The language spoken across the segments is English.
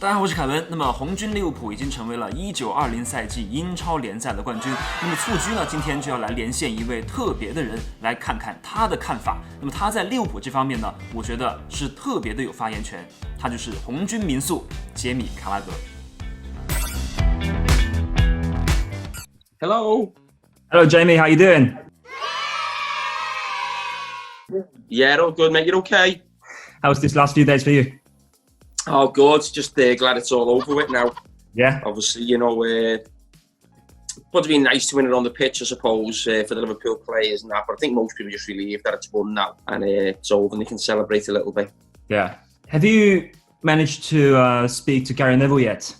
大家好，我是凯文。那么红军利物浦已经成为了1920赛季英超联赛的冠军。那么蹴鞠呢，今天就要来连线一位特别的人，来看看他的看法。那么他在利物浦这方面呢，我觉得是特别的有发言权。他就是红军民宿杰米卡拉格。Hello, Jamie. How you doing? Yeah, all good, mate. You're okay? How's this last few days for you? Oh, good. Just glad it's all over with now. Yeah. Obviously, would have been nice to win it on the pitch, I suppose, for the Liverpool players and that. But I think most people are just relieved that it's won now and it's over and they can celebrate a little bit. Yeah. Have you managed to speak to Gary Neville yet?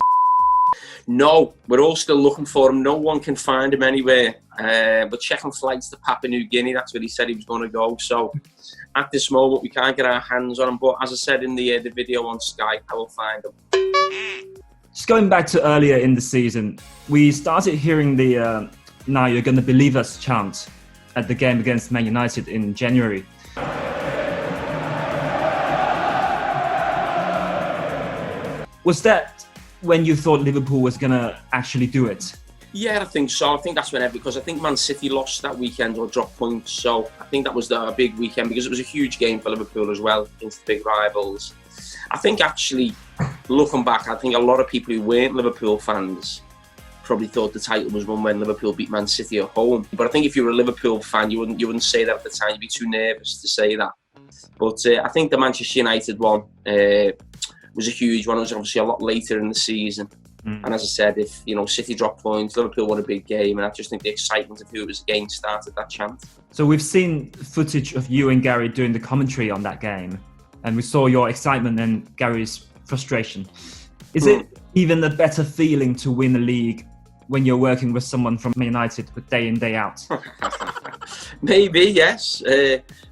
No, we're all still looking for him. No one can find him anywhere. We're checking flights to Papua New Guinea. That's where he said he was going to go. So at this moment, we can't get our hands on him. But as I said in the video on Sky, I will find him. Just going back to earlier in the season, we started hearing the "Now you're going to believe us" chant at the game against Man United in January. Was that when you thought Liverpool was going to actually do it? Yeah, I think so. I think that's when because I think Man City lost that weekend or dropped points. So I think that was a big weekend because it was a huge game for Liverpool as well against the big rivals. I think actually, looking back, I think a lot of people who weren't Liverpool fans probably thought the title was won when Liverpool beat Man City at home. But I think if you were a Liverpool fan, you wouldn't say that at the time. You'd be too nervous to say that. But I think the Manchester United one was a huge one. It was obviously a lot later in the season. And as I said, if City dropped points, Liverpool won a big game, and I just think the excitement of who it was against started that chant. So we've seen footage of you and Gary doing the commentary on that game, and we saw your excitement and Gary's frustration. Is it even a better feeling to win the league when you're working with someone from Man United day in, day out? Maybe, yes.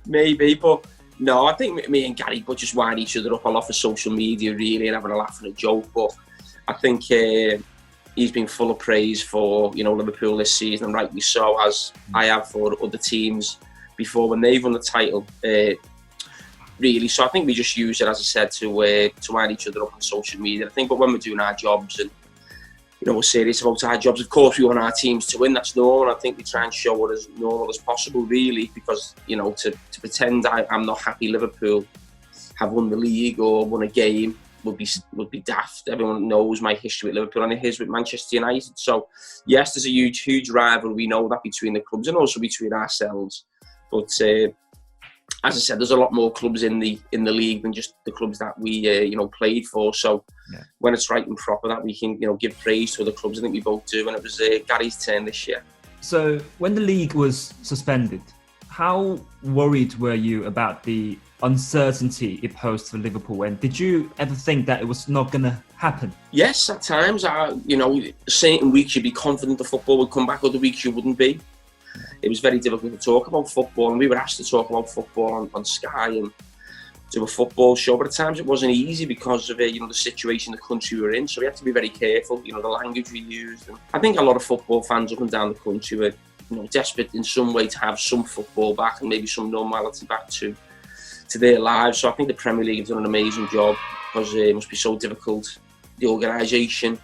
Maybe, but no, I think me and Gary would just wind each other up a lot for social media, really, and having a laugh and a joke, but I think he's been full of praise for Liverpool this season, and rightly so, as I have for other teams before when they've won the title. Really, so I think we just use it, as I said, to wind each other up on social media. I think, but when we're doing our jobs and we're serious about our jobs, of course we want our teams to win. That's normal. I think we try and show it as normal as possible, really, because to pretend I'm not happy Liverpool have won the league or won a game would be daft. Everyone knows my history with Liverpool and his with Manchester United. So yes, there's a huge rivalry. We know that between the clubs and also between ourselves. But as I said, there's a lot more clubs in the league than just the clubs that we played for. So when it's right and proper that we can give praise to other clubs, I think we both do. And it was Gary's turn this year. So when the league was suspended, how worried were you about the uncertainty it posed for Liverpool, and did you ever think that it was not going to happen? Yes, at times. Certain weeks you'd be confident the football would come back, other weeks you wouldn't be. It was very difficult to talk about football, and we were asked to talk about football on Sky and do a football show, but at times it wasn't easy because of the situation the country we were in, so we had to be very careful, the language we used. And I think a lot of football fans up and down the country were desperate in some way to have some football back and maybe some normality back to their lives. So I think the Premier League have done an amazing job because it must be so difficult. The organisation,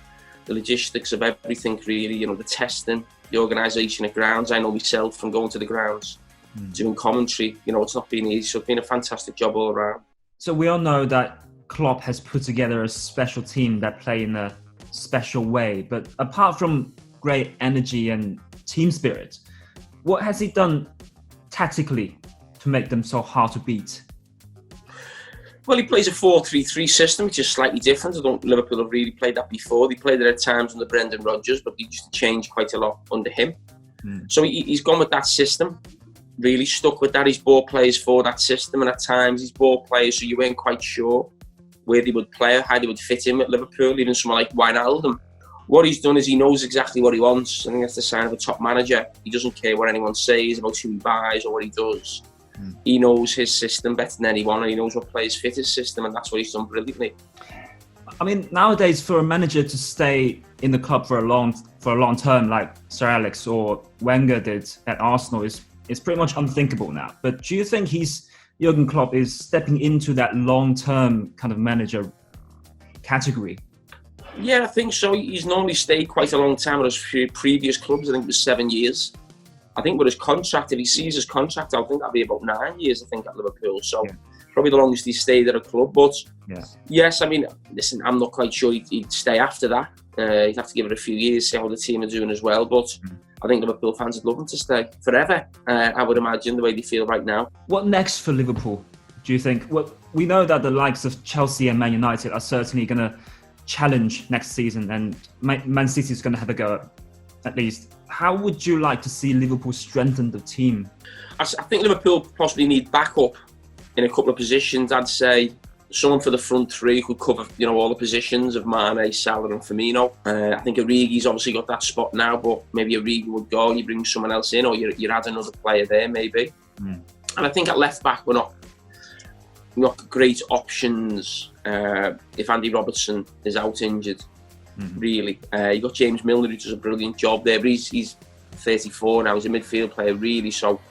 the logistics of everything, really, the testing, the organisation at grounds. I know myself from going to the grounds, doing commentary, it's not been easy. So it's been a fantastic job all around. So we all know that Klopp has put together a special team that play in a special way. But apart from great energy and team spirit, what has he done tactically to make them so hard to beat? Well, he plays a 4-3-3 system, which is slightly different. Liverpool have really played that before. They played it at times under Brendan Rodgers, but they used to change quite a lot under him. So he's gone with that system, really stuck with that. He's bought players for that system, and at times he's bought players so you weren't quite sure where they would play or how they would fit in with Liverpool, even someone like Wijnaldum. What he's done is he knows exactly what he wants. I think that's the sign of a top manager. He doesn't care what anyone says about who he buys or what he does. He knows his system better than anyone, and he knows what players fit his system, and that's what he's done brilliantly. I mean, nowadays for a manager to stay in the club for a long term, like Sir Alex or Wenger did at Arsenal, is pretty much unthinkable now. But do you think Jurgen Klopp is stepping into that long-term kind of manager category Yeah, I think so. He's normally stayed quite a long time at his previous clubs. I think it was 7 years. I think with his contract, if he sees his contract, I think that'll be about 9 years, I think, at Liverpool. So probably the longest he's stayed at a club. But yes, I mean, listen, I'm not quite sure he'd stay after that. He'd have to give it a few years, see how the team are doing as well. But I think Liverpool fans would love him to stay forever, I would imagine, the way they feel right now. What next for Liverpool, do you think? Well, we know that the likes of Chelsea and Man United are certainly going to challenge next season, and Man City is going to have a go at least. How would you like to see Liverpool strengthen the team? I think Liverpool possibly need backup in a couple of positions. I'd say someone for the front three who could cover, all the positions of Mane, Salah and Firmino. I think Origi's obviously got that spot now, but maybe Origi would go, you bring someone else in, or you add another player there maybe. And I think at left back we're not great options if Andy Robertson is out injured. Really, you got James Milner who does a brilliant job there, but he's 34 now. He's a midfield player, really. So,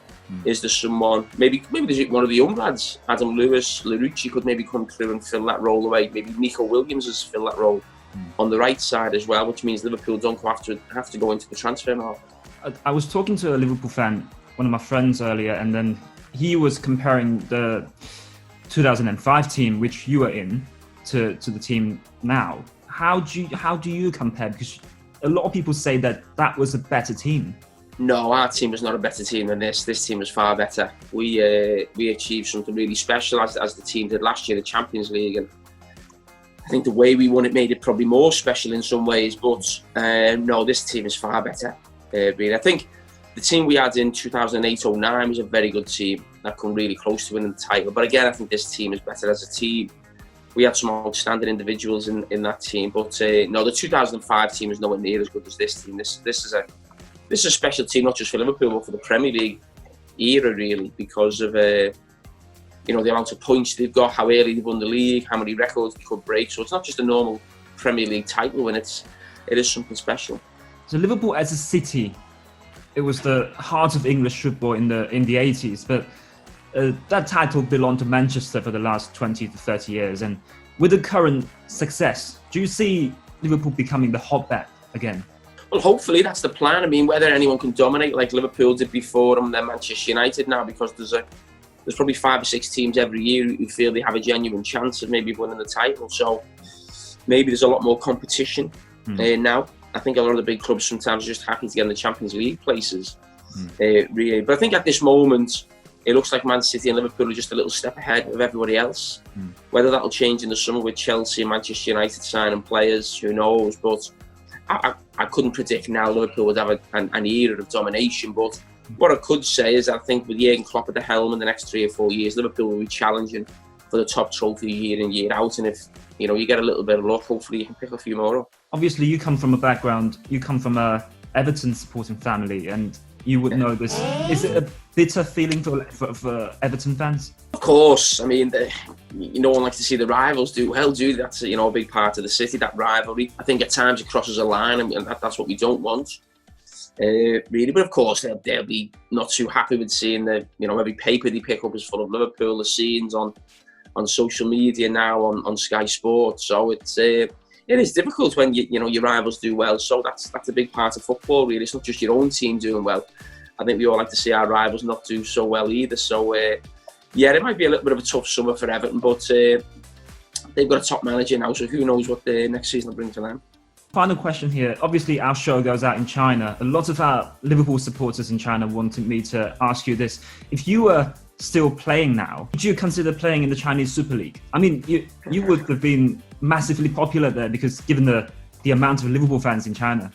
is there someone? Maybe there's one of the young lads, Adam Lewis, Larouci could maybe come through and fill that role away. Maybe Nico Williams has fill that role on the right side as well, which means Liverpool don't have to go into the transfer market. I was talking to a Liverpool fan, one of my friends earlier, and then he was comparing the 2005 team, which you were in, to the team now. How do you compare? Because a lot of people say that was a better team. No, our team was not a better team than this. This team was far better. We achieved something really special as the team did last year, the Champions League, and I think the way we won it made it probably more special in some ways. But no, this team is far better. Really, I think the team we had in 2008-09 was a very good team that come really close to winning the title. But again, I think this team is better as a team. We had some outstanding individuals in that team, but no, the 2005 team is nowhere near as good as this team. This is a special team, not just for Liverpool, but for the Premier League era, really, because of the amount of points they've got, how early they've won the league, how many records they could break. So it's not just a normal Premier League title win; it is something special. So Liverpool as a city, it was the heart of English football in the 80s, but that title belonged to Manchester for the last 20 to 30 years. And with the current success, do you see Liverpool becoming the hotbed again? Well, hopefully that's the plan. I mean, whether anyone can dominate like Liverpool did before them, they're Manchester United now, because there's probably 5 or 6 teams every year who feel they have a genuine chance of maybe winning the title. So maybe there's a lot more competition now. I think a lot of the big clubs sometimes are just happy to get in the Champions League places, really. But I think at this moment, it looks like Man City and Liverpool are just a little step ahead of everybody else. Whether that'll change in the summer with Chelsea and Manchester United signing players, who knows? But I couldn't predict now Liverpool would have an era of domination. But what I could say is I think with Jurgen Klopp at the helm in the next 3 or 4 years, Liverpool will be challenging for the top trophy year in, year out. And if you get a little bit of luck, hopefully you can pick a few more up. Obviously, you come from a Everton supporting family, and you would know this. Is it a bitter feeling for Everton fans? Of course. I mean, no one likes to see the rivals do well, do. That's a big part of the city, that rivalry. I think at times it crosses a line, and that's what we don't want, really. But of course, they'll be not too happy with seeing every paper they pick up is full of Liverpool. The scenes on social media now, on Sky Sports. So it is difficult when your rivals do well. So that's a big part of football, really. It's not just your own team doing well. I think we all like to see our rivals not do so well either. So it might be a little bit of a tough summer for Everton, but they've got a top manager now, so who knows what the next season will bring for them. Final question here. Obviously, our show goes out in China. A lot of our Liverpool supporters in China wanted me to ask you this: if you were still playing now, would you consider playing in the Chinese Super League? I mean, you would have been massively popular there, because given the amount of Liverpool fans in China.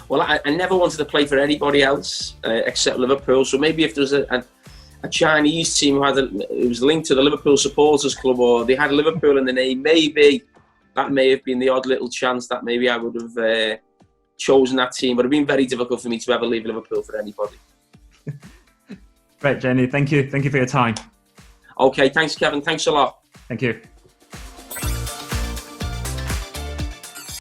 Well, I never wanted to play for anybody else except Liverpool. So maybe if there was a Chinese team who was linked to the Liverpool Supporters Club, or they had Liverpool in the name, maybe that may have been the odd little chance that maybe I would have chosen that team. But it would have been very difficult for me to ever leave Liverpool for anybody. Great, Jamie. Thank you. Thank you for your time. Okay, thanks, Kevin. Thanks a lot. Thank you.